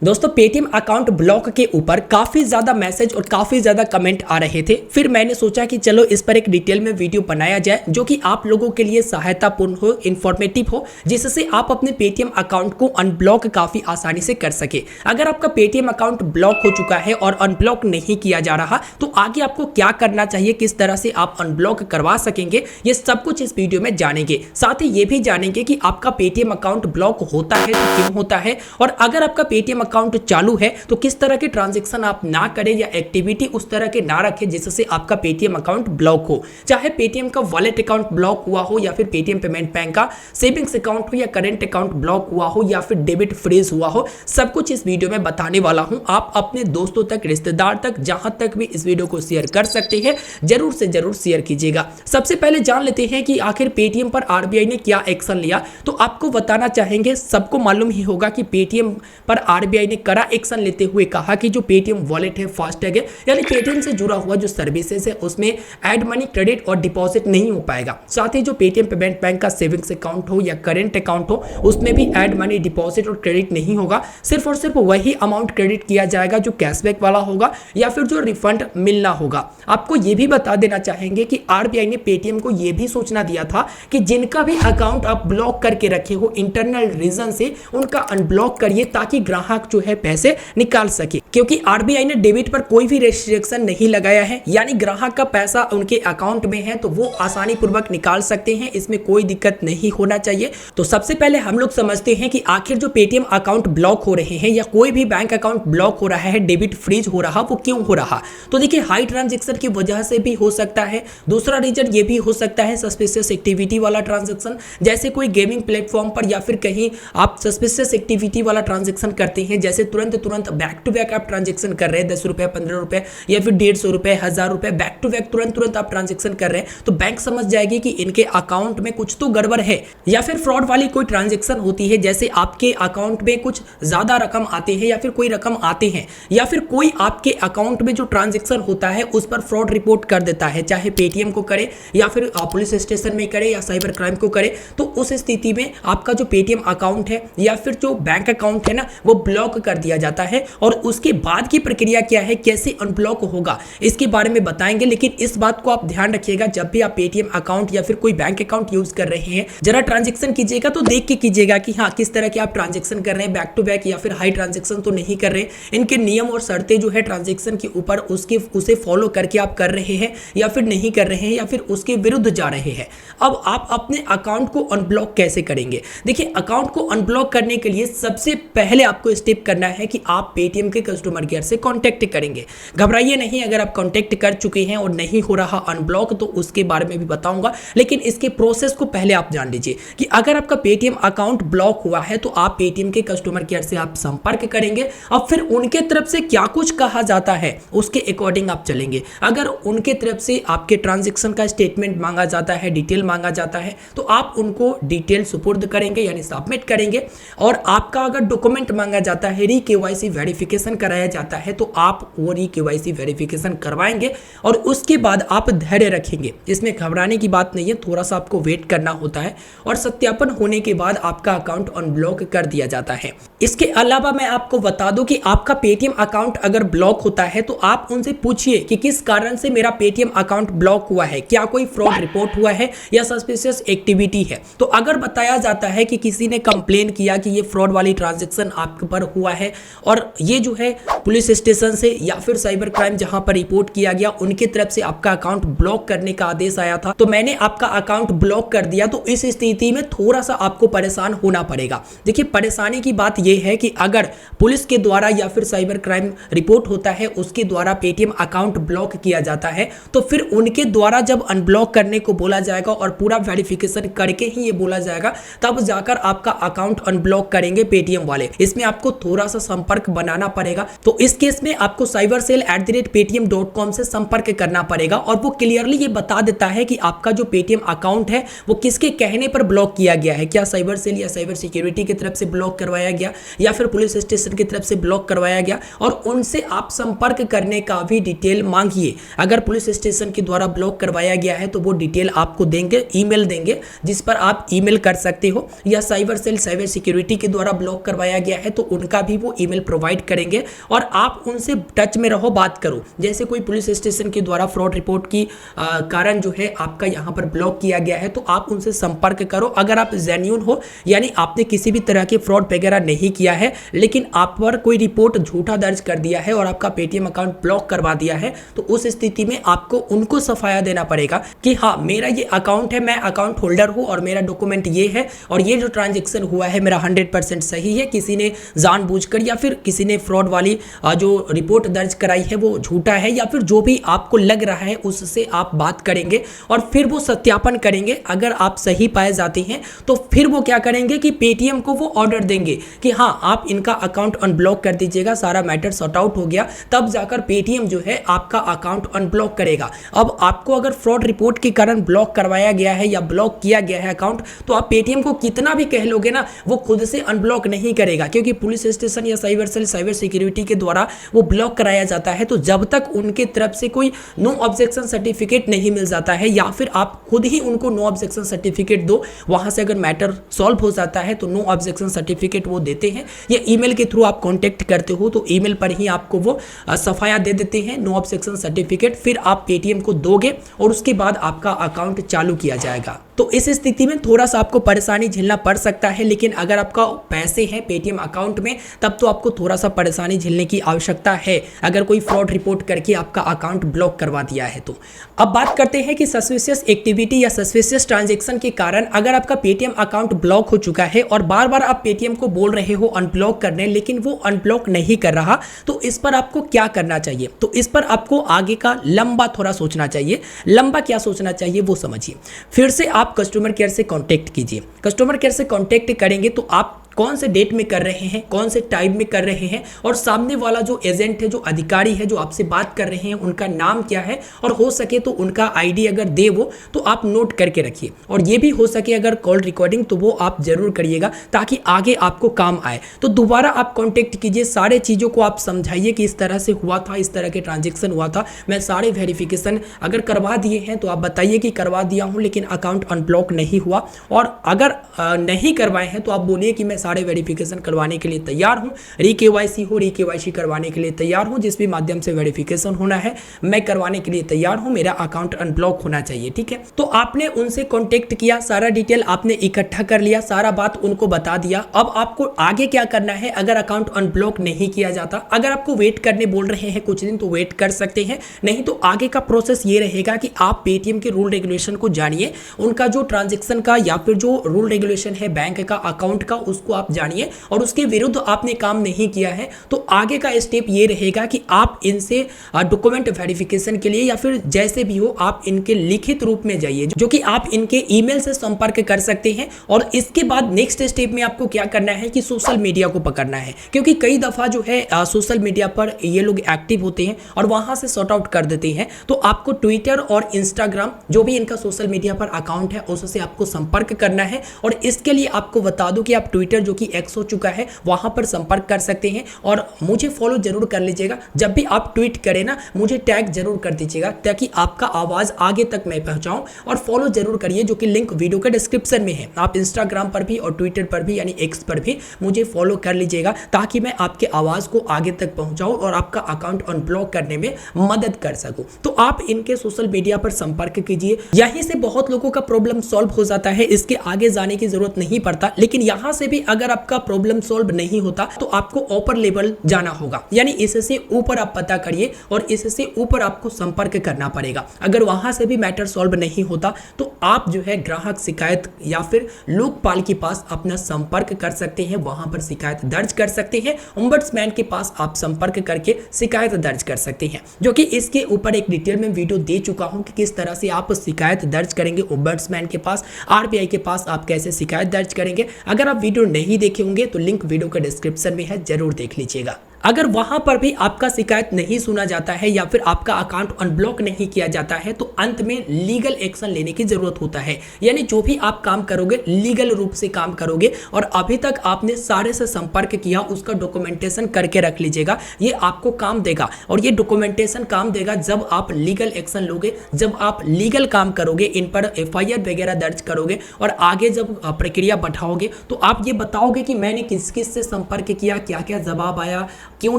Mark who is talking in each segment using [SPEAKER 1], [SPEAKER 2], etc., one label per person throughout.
[SPEAKER 1] दोस्तों Paytm account block के ऊपर काफ़ी ज़्यादा मैसेज और काफ़ी ज़्यादा कमेंट आ रहे थे। फिर मैंने सोचा कि चलो इस पर एक डिटेल में वीडियो बनाया जाए जो कि आप लोगों के लिए सहायतापूर्ण हो, इन्फॉर्मेटिव हो, जिससे आप अपने पेटीएम अकाउंट को अनब्लॉक काफ़ी आसानी से कर सके। अगर आपका पेटीएम अकाउंट ब्लॉक हो चुका है और अनब्लॉक नहीं किया जा रहा तो आगे आपको क्या करना चाहिए, किस तरह से आप अनब्लॉक करवा सकेंगे, ये सब कुछ इस वीडियो में जानेंगे। साथ ही ये भी जानेंगे कि आपका पेटीएम अकाउंट ब्लॉक होता है तो क्यों होता है, और अगर आपका पेटीएम अकाउंट चालू है तो किस तरह के ट्रांजैक्शन आप ना करें या एक्टिविटी उस तरह के ना रखें जिससे आपका पेटीएम अकाउंट ब्लॉक हो। चाहे पेटीएम का वॉलेट अकाउंट ब्लॉक हुआ हो या फिर पेटीएम पेमेंट बैंक का सेविंग्स अकाउंट हो या करंट अकाउंट ब्लॉक हुआ हो या फिर डेबिट फ्रीज हुआ हो, सब कुछ इस वीडियो में बताने वाला हूं। आप अपने दोस्तों तक, रिश्तेदार तक, जहां तक भी इस वीडियो को शेयर कर सकते हैं, जरूर से जरूर शेयर कीजिएगा। सबसे पहले जान लेते हैं कि आखिर पेटीएम पर आरबीआई ने क्या एक्शन लिया। तो आपको बताना चाहेंगे, सबको मालूम ही होगा कि पेटीएम पर आरबीआई ने कड़ा एक्शन लेते हुए कहा कि जो पेटीएम वॉलेट है, फास्टैग है, यानी पेटीएम से जुड़ा हुआ जो सर्विसेज है उसमें ऐड मनी, क्रेडिट और डिपॉजिट नहीं हो पाएगा। साथ ही जो पेटीएम पेमेंट बैंक का सेविंग्स अकाउंट हो या करंट अकाउंट हो उसमें भी ऐड मनी, डिपॉजिट और क्रेडिट नहीं होगा। सिर्फ और सिर्फ वही अमाउंट क्रेडिट किया जाएगा जो कैशबैक वाला होगा या फिर जो रिफंड मिलना होगा। आपको ये भी बता देना चाहेंगे कि आरबीआई ने पेटीएम को ये भी सूचना दिया था कि जिनका भी अकाउंट आप ब्लॉक करके रखे हो इंटरनल रीजन से, उनका अनब्लॉक करिए ताकि ग्राहक जो है पैसे निकाल सके। क्योंकि आरबीआई ने डेबिट पर कोई भी रेस्ट्रिक्शन नहीं लगाया है, यानी ग्राहक का पैसा उनके अकाउंट में है तो वो आसानी पूर्वक निकाल सकते हैं, इसमें कोई दिक्कत नहीं होना चाहिए। तो सबसे पहले हम लोग समझते हैं कि आखिर जो पेटीएम अकाउंट ब्लॉक हो रहे हैं या कोई भी बैंक अकाउंट ब्लॉक हो रहा है, डेबिट फ्रीज हो रहा, वो क्यों हो रहा। तो देखिए, हाई ट्रांजेक्शन की वजह से भी हो सकता है। दूसरा रीजन ये भी हो सकता है सस्पिशियस एक्टिविटी वाला ट्रांजेक्शन, जैसे कोई गेमिंग प्लेटफॉर्म पर या फिर कहीं आप सस्पिशियस एक्टिविटी वाला ट्रांजेक्शन करते हैं, जैसे तुरंत बैक टू बैक आप ट्रांजेक्शन कर रहे हैं, 10 रुपए, 15 रुपए या फिर 150 रुपए, 1000 रुपए, बैक टू बैक तुरंत आप ट्रांजेक्शन कर रहे हैं, तो बैंक समझ जाएगी कि इनके अकाउंट में कुछ तो गड़बड़ है। या फिर फ्रॉड वाली कोई ट्रांजेक्शन होती है, जैसे आपके अकाउंट में कुछ ज्यादा रकम आते हैं या फिर कोई रकम आते हैं या फिर कोई आपके अकाउंट में जो ट्रांजेक्शन होता है उस पर फ्रॉड रिपोर्ट कर देता है, चाहे पेटीएम को करे या फिर पुलिस स्टेशन में करे या साइबर क्राइम को करे। तो उस स्थिति में आपका जो पेटीएम अकाउंट है या फिर जो बैंक अकाउंट है ना, वो ब्लॉक कर दिया जाता है। और उसके बाद की प्रक्रिया क्या है, कैसे अनब्लॉक होगा, इसके बारे में बताएंगे। लेकिन इस बात को आप ध्यान रखिएगा, जब भी आप पेटीएम अकाउंट या फिर कोई बैंक अकाउंट यूज कर रहे हैं, जरा ट्रांजेक्शन कीजिएगा तो देख के कीजिएगा कि हाँ किस तरह के आप ट्रांजेक्शन कर रहे हैं, बैक टू बैक या फिर हाई ट्रांजेक्शन तो नहीं कर रहे। इनके नियम और शर्तें जो है ट्रांजेक्शन के ऊपर उसे फॉलो करके आप कर रहे हैं या फिर नहीं कर रहे हैं या फिर उसके विरुद्ध जा रहे हैं। अब आप अपने अकाउंट को अनब्लॉक कैसे करेंगे। देखिए, अकाउंट को अनब्लॉक करने के लिए सबसे पहले आपको स्टेप करना है कि आप पेटीएम के कस्टमर केयर से कांटेक्ट करेंगे। घबराइए नहीं, अगर आप कांटेक्ट कर चुके हैं और नहीं हो रहा अनब्लॉक तो उसके बारे में भी बताऊंगा, लेकिन इसके प्रोसेस को पहले आप जान लीजिए कि अगर आपका पेटीएम अकाउंट ब्लॉक हुआ है तो आप पेटीएम के कस्टमर केयर से आप संपर्क करेंगे और फिर उनके तरफ से क्या कुछ कहा जाता है उसके अकॉर्डिंग आप चलेंगे। अगर उनके तरफ से आपके ट्रांजेक्शन का स्टेटमेंट मांगा जाता है, डिटेल मांगा जाता है, तो आप उनको डिटेल सुपुर्द करेंगे यानी सबमिट करेंगे। और आपका अगर डॉक्यूमेंट मांगा जाता है, री केवाईसी वेरिफिकेशन कराया जाता है, तो आप वो री केवाईसी वेरिफिकेशन करवाएंगे और उसके बाद आप धैर्य रखेंगे। इसमें घबराने की बात नहीं है, थोड़ा सा आपको वेट करना होता है और सत्यापन होने के बाद आपका अकाउंट अनब्लॉक कर दिया जाता है। इसके अलावा मैं आपको बता दूं कि आपका पेटीएम अकाउंट अगर ब्लॉक होता है तो आप उनसे पूछिए कि किस कारण से मेरा पेटीएम अकाउंट ब्लॉक हुआ है, क्या कोई फ्रॉड रिपोर्ट हुआ है या सस्पिशियस एक्टिविटी है। तो अगर बताया जाता है कि किसी ने कंप्लेन किया कि ये फ्रॉड वाली ट्रांजेक्शन आपके पर हुआ है और ये जो है पुलिस स्टेशन से या फिर साइबर क्राइम जहां पर रिपोर्ट किया गया उनकी तरफ से आपका अकाउंट ब्लॉक करने का आदेश आया था, तो मैंने आपका अकाउंट ब्लॉक कर दिया, तो इस स्थिति में थोड़ा सा आपको परेशान होना पड़ेगा। देखिए, परेशानी की बात यह है कि अगर पुलिस के द्वारा या फिर साइबर क्राइम रिपोर्ट होता है, उसके द्वारा पेटीएम अकाउंट ब्लॉक किया जाता है, तो फिर उनके द्वारा जब अनब्लॉक करने को बोला जाएगा और पूरा वेरिफिकेशन करके ही ये बोला जाएगा, तब जाकर आपका अकाउंट अनब्लॉक करेंगे पेटीएम वाले। इसमें आपको थोड़ा सा संपर्क बनाना पड़ेगा। तो इस केस में आपको cybercell@paytm.com से संपर्क करना पड़ेगा और वो क्लियरली ये बता देता है कि आपका जो पेटीएम अकाउंट है वो किसके कहने पर ब्लॉक किया गया है। क्या साइबर सेल या साइबर सिक्योरिटी की तरफ से ब्लॉक करवाया गया या फिर पुलिस स्टेशन की तरफ से ब्लॉक करवाया गया, और उनसे आप संपर्क करने का भी डिटेल मांगिए। अगर पुलिस स्टेशन के द्वारा ब्लॉक करवाया गया है तो वो डिटेल आपको देंगे, ईमेल देंगे, जिस पर आप ईमेल कर सकते हो, या साइबर सेल साइबर सिक्योरिटी के द्वारा ब्लॉक करवाया गया है तो उनका का भी वो ईमेल प्रोवाइड करेंगे और आप उनसे टच में रहो, बात करो। जैसे कोई पुलिस स्टेशन के द्वारा फ्रॉड रिपोर्ट की कारण जो है आपका यहाँ पर ब्लॉक किया गया है, तो आप उनसे संपर्क करो। अगर आप जेन्युइन हो, यानी आपने किसी भी तरह के फ्रॉड वगैरह नहीं किया है, लेकिन आप पर कोई रिपोर्ट झूठा दर्ज कर दिया है और आपका पेटीएम अकाउंट ब्लॉक करवा दिया है, तो उस स्थिति में आपको उनको सफाया देना पड़ेगा कि हाँ मेरा ये अकाउंट है, मैं अकाउंट होल्डर हूँ और मेरा डॉक्यूमेंट ये है और ये जो ट्रांजेक्शन हुआ है मेरा 100% सही है, किसी ने जानबूझकर या फिर किसी ने फ्रॉड वाली जो रिपोर्ट दर्ज कराई है वो झूठा है, या फिर जो भी आपको लग रहा है उससे आप बात करेंगे और फिर वो सत्यापन करेंगे। अगर आप सही पाए जाते हैं तो फिर वो क्या करेंगे कि पेटीएम को वो ऑर्डर देंगे कि हाँ आप इनका अकाउंट अनब्लॉक कर दीजिएगा, सारा मैटर सॉर्ट आउट हो गया, तब जाकर पेटीएम जो है आपका अकाउंट अनब्लॉक करेगा। अब आपको अगर फ्रॉड रिपोर्ट के कारण ब्लॉक करवाया गया है या ब्लॉक किया गया है अकाउंट, तो आप पेटीएम को कितना भी कह लोगे ना, वो खुद से अनब्लॉक नहीं करेगा, क्योंकि पुलिस स्टेशन या साइबर सेल, साइबर सिक्योरिटी के द्वारा वो ब्लॉक कराया जाता है। तो जब तक उनके तरफ से कोई नो ऑब्जेक्शन सर्टिफिकेट नहीं मिल जाता है या फिर आप खुद ही उनको नो ऑब्जेक्शन सर्टिफिकेट दो, वहां से अगर मैटर सॉल्व हो जाता है तो नो ऑब्जेक्शन सर्टिफिकेट वो देते हैं, या ईमेल के थ्रू आप कांटेक्ट करते हो तो ईमेल पर ही आपको वो सफाया दे देते हैं, नो ऑब्जेक्शन सर्टिफिकेट, फिर आप पेटीएम को दोगे और उसके बाद आपका अकाउंट चालू किया जाएगा। तो इस स्थिति में थोड़ा सा आपको परेशानी झेलना पड़ सकता है, लेकिन अगर आपका पैसे हैं पेटीएम अकाउंट में तब तो आपको थोड़ा सा परेशानी झेलने की आवश्यकता है, अगर कोई फ्रॉड रिपोर्ट करके आपका अकाउंट ब्लॉक करवा दिया है तो। अब बात करते हैं कि सस्पिशियस एक्टिविटी या सस्पिशियस ट्रांजैक्शन के कारण अगर आपका पेटीएम अकाउंट ब्लॉक हो चुका है और बार बार आप पेटीएम को बोल रहे हो अनब्लॉक करने, लेकिन वो अनब्लॉक नहीं कर रहा, तो इस पर आपको क्या करना चाहिए? तो इस पर आपको आगे का लंबा थोड़ा सोचना चाहिए। लंबा क्या सोचना चाहिए वो समझिए। फिर से आप कस्टमर केयर से कांटेक्ट कीजिए। कस्टमर केयर से कांटेक्ट करेंगे तो आप कौन से डेट में कर रहे हैं, कौन से टाइम में कर रहे हैं, और सामने वाला जो एजेंट है, जो अधिकारी है, जो आपसे बात कर रहे हैं, उनका नाम क्या है, और हो सके तो उनका आईडी अगर दे वो तो आप नोट करके रखिए। और ये भी हो सके अगर कॉल रिकॉर्डिंग तो वो आप जरूर करिएगा ताकि आगे आपको काम आए। तो दोबारा आप कांटेक्ट कीजिए, सारे चीज़ों को आप समझाइए कि इस तरह से हुआ था, इस तरह के ट्रांजेक्शन हुआ था, मैं सारे वेरिफिकेशन अगर करवा दिए हैं तो आप बताइए कि करवा दिया हूँ लेकिन अकाउंट अनब्लॉक नहीं हुआ, और अगर नहीं करवाए हैं तो आप बोलिए कि मैं सारे वेरिफिकेशन करवाने के लिए तैयार हूं, री-केवाईसी हो, री-केवाईसी करवाने के लिए तैयार हूं, जिस भी माध्यम से वेरिफिकेशन होना है मैं करवाने के लिए तैयार हूं, मेरा अकाउंट अनब्लॉक होना चाहिए। ठीक है, तो आपने उनसे कांटेक्ट किया, सारा डिटेल आपने इकट्ठा कर लिया, सारा बात उनको बता दिया। अब आपको आगे क्या करना है? अगर अकाउंट अनब्लॉक नहीं किया जाता, अगर आपको वेट करने बोल रहे हैं कुछ दिन तो वेट कर सकते हैं, नहीं तो आगे का प्रोसेस ये रहेगा कि आप पेटीएम के रूल रेगुलेशन को जानिए, उनका जो ट्रांजेक्शन का या फिर जो रूल रेगुलेशन है बैंक का, अकाउंट का, उसको आप जानिए, और उसके विरुद्ध आपने काम नहीं किया है तो आगे का स्टेप ये रहेगा कि आप इनसे डॉक्यूमेंट वेरिफिकेशन के लिए या फिर जैसे भी हो आप इनके लिखित रूप में जाइए, जो कि आप इनके ईमेल से संपर्क कर सकते हैं। और इसके बाद नेक्स्ट स्टेप में आपको क्या करना है कि सोशल मीडिया को पकड़ना है, क्योंकि कई दफा जो है सोशल मीडिया पर ये लोग एक्टिव होते हैं और वहां से सॉर्ट आउट कर देते हैं। तो आपको ट्विटर और इंस्टाग्राम जो भी इनका सोशल मीडिया पर अकाउंट है उससे आपको संपर्क करना है। और इसके लिए आपको बता दूं कि आप ट्विटर जो कि एक्स हो चुका है वहां पर संपर्क कर सकते हैं, और मुझे फॉलो जरूर कर लीजिएगा। जब भी आप ट्वीट करें ना मुझे टैग जरूर कर दीजिएगा ताकि आपका आवाज आगे तक मैं पहुंचाऊं, और फॉलो जरूर करिए, जो कि लिंक वीडियो के डिस्क्रिप्शन में है। आप इंस्टाग्राम पर भी और ट्विटर पर भी यानी एक्स पर भी मुझे फॉलो कर लीजिएगा ताकि मैं आपके आवाज को आगे तक पहुंचाऊं और आपका अकाउंट अनब्लॉक करने में मदद कर सकूं। तो आप इनके सोशल मीडिया पर संपर्क कीजिए, यहीं से बहुत लोगों का प्रॉब्लम सॉल्व हो जाता है, इसके आगे जाने की जरूरत नहीं पड़ता। लेकिन यहां से भी अगर आपका प्रॉब्लम सॉल्व नहीं होता तो आपको ऊपर लेवल जाना होगा, यानी इससे ऊपर आप पता करिए और इससे ऊपर आपको संपर्क करना पड़ेगा। अगर वहां से भी मैटर सॉल्व नहीं होता तो आप जो है ग्राहक शिकायत या फिर लोकपाल के पास अपना संपर्क कर सकते हैं, वहां पर शिकायत दर्ज कर सकते हैं। ओम्बड्समैन के पास आप संपर्क करके शिकायत दर्ज कर सकते हैं, जो कि इसके ऊपर एक डिटेल में वीडियो दे चुका हूं कि किस तरह से आप शिकायत दर्ज करेंगे ओम्बड्समैन के पास, आरबीआई के पास आप कैसे शिकायत दर्ज करेंगे। अगर आप वीडियो नहीं देखे होंगे तो लिंक वीडियो के डिस्क्रिप्शन में है, जरूर देख लीजिएगा। अगर वहां पर भी आपका शिकायत नहीं सुना जाता है या फिर आपका अकाउंट अनब्लॉक नहीं किया जाता है तो अंत में लीगल एक्शन लेने की जरूरत होता है। यानी जो भी आप काम करोगे लीगल रूप से काम करोगे और अभी तक आपने सारे से संपर्क किया उसका डॉक्यूमेंटेशन करके रख लीजिएगा। ये आपको काम देगा और ये डॉक्यूमेंटेशन काम देगा जब आप लीगल एक्शन लोगे, जब आप लीगल काम करोगे, इन पर एफआईआर वगैरह दर्ज करोगे और आगे जब प्रक्रिया बढ़ाओगे तो आप ये बताओगे कि मैंने किस किस से संपर्क किया, क्या क्या जवाब आया, क्यों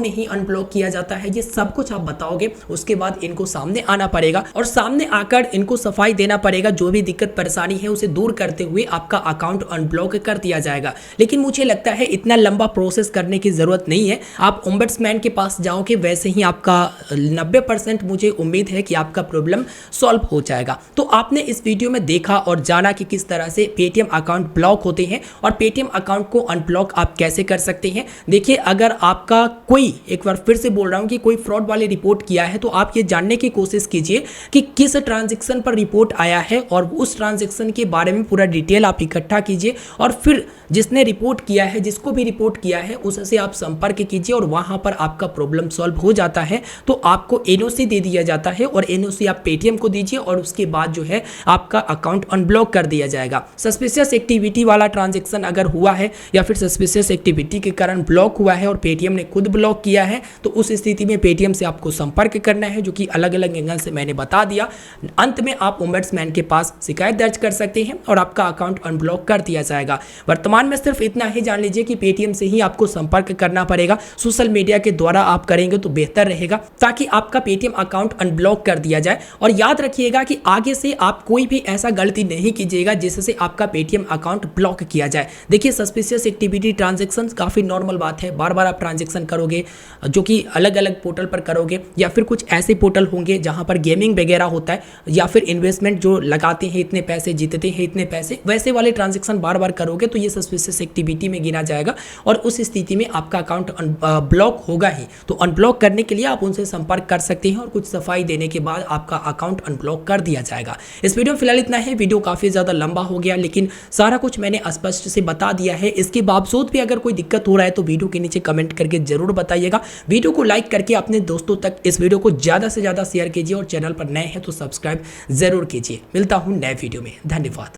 [SPEAKER 1] नहीं अनब्लॉक किया जाता है, ये सब कुछ आप बताओगे। उसके बाद इनको सामने आना पड़ेगा और सामने आकर इनको सफाई देना पड़ेगा। जो भी दिक्कत परेशानी है उसे दूर करते हुए आपका अकाउंट अनब्लॉक कर दिया जाएगा। लेकिन मुझे लगता है इतना लंबा प्रोसेस करने की जरूरत नहीं है। आप ओम्बड्समैन के पास जाओगे वैसे ही आपका 90% मुझे उम्मीद है कि आपका प्रॉब्लम सॉल्व हो जाएगा। तो आपने इस वीडियो में देखा और जाना कि किस तरह से पेटीएम अकाउंट ब्लॉक होते हैं और पेटीएम अकाउंट को अनब्लॉक आप कैसे कर सकते हैं। देखिए, अगर आपका कोई, एक बार फिर से बोल रहा हूं कि कोई फ्रॉड वाली रिपोर्ट किया है तो आप ये जानने की कोशिश कीजिए कि किस ट्रांजैक्शन पर रिपोर्ट आया है और उस ट्रांजैक्शन के बारे में पूरा डिटेल आप इकट्ठा कीजिए और फिर जिसने रिपोर्ट किया है, जिसको भी रिपोर्ट किया है उससे आप संपर्क कीजिए और वहां पर आपका प्रॉब्लम सॉल्व हो जाता है तो आपको एनओसी दे दिया जाता है और एनओसी आप पेटीएम को दीजिए और उसके बाद जो है आपका अकाउंट अनब्लॉक कर दिया जाएगा। सस्पिशियस एक्टिविटी वाला ट्रांजैक्शन अगर हुआ है या फिर सस्पिशियस एक्टिविटी के कारण ब्लॉक हुआ है और पेटीएम ने खुद ब्लॉक किया है तो उस स्थिति में पेटीएम से आपको संपर्क करना है, जो कि अलग अलग एंगल से मैंने बता दिया। अंत में आप ओम्बड्समैन के पास शिकायत दर्ज कर सकते हैं और आपका अकाउंट अनब्लॉक कर दिया जाएगा। वर्तमान में सिर्फ इतना ही जान लीजिए कि पेटीएम से ही आपको संपर्क करना पड़ेगा। सोशल मीडिया के द्वारा आप करेंगे तो बेहतर रहेगा ताकि आपका पेटीएम अकाउंट अनब्लॉक कर दिया जाए। और याद रखिएगा कि आगे से आप कोई भी ऐसा गलती नहीं कीजिएगा जिससे आपका पेटीएम अकाउंट ब्लॉक किया जाए। देखिए, सस्पिशियस एक्टिविटी ट्रांजैक्शन काफी नॉर्मल बात है। बार बार आप ट्रांजैक्शन करोगे जो कि अलग अलग पोर्टल पर करोगे या फिर कुछ ऐसे पोर्टल होंगे जहां पर गेमिंग वगैरह होता है या फिर इन्वेस्टमेंट जो लगाते हैं, इतने पैसे जीतते हैं, इतने पैसे, वैसे वाले ट्रांजैक्शन बार बार करोगे तो ये सस्पिशियस एक्टिविटी में गिना जाएगा और उस स्थिति में आपका अकाउंट ब्लॉक होगा ही। तो अनब्लॉक करने के लिए आप उनसे संपर्क कर सकते हैं और कुछ सफाई देने के बाद आपका अकाउंट अनब्लॉक कर दिया जाएगा। इस वीडियो में फिलहाल इतना है। वीडियो काफी ज्यादा लंबा हो गया लेकिन सारा कुछ मैंने स्पष्ट से बता दिया है। इसके बावजूद भी अगर कोई दिक्कत हो रहा है तो वीडियो के नीचे कमेंट करके जरूर बताइएगा। वीडियो को लाइक करके अपने दोस्तों तक इस वीडियो को ज्यादा से ज्यादा शेयर कीजिए और चैनल पर नए हैं तो सब्सक्राइब जरूर कीजिए। मिलता हूं नए वीडियो में। धन्यवाद।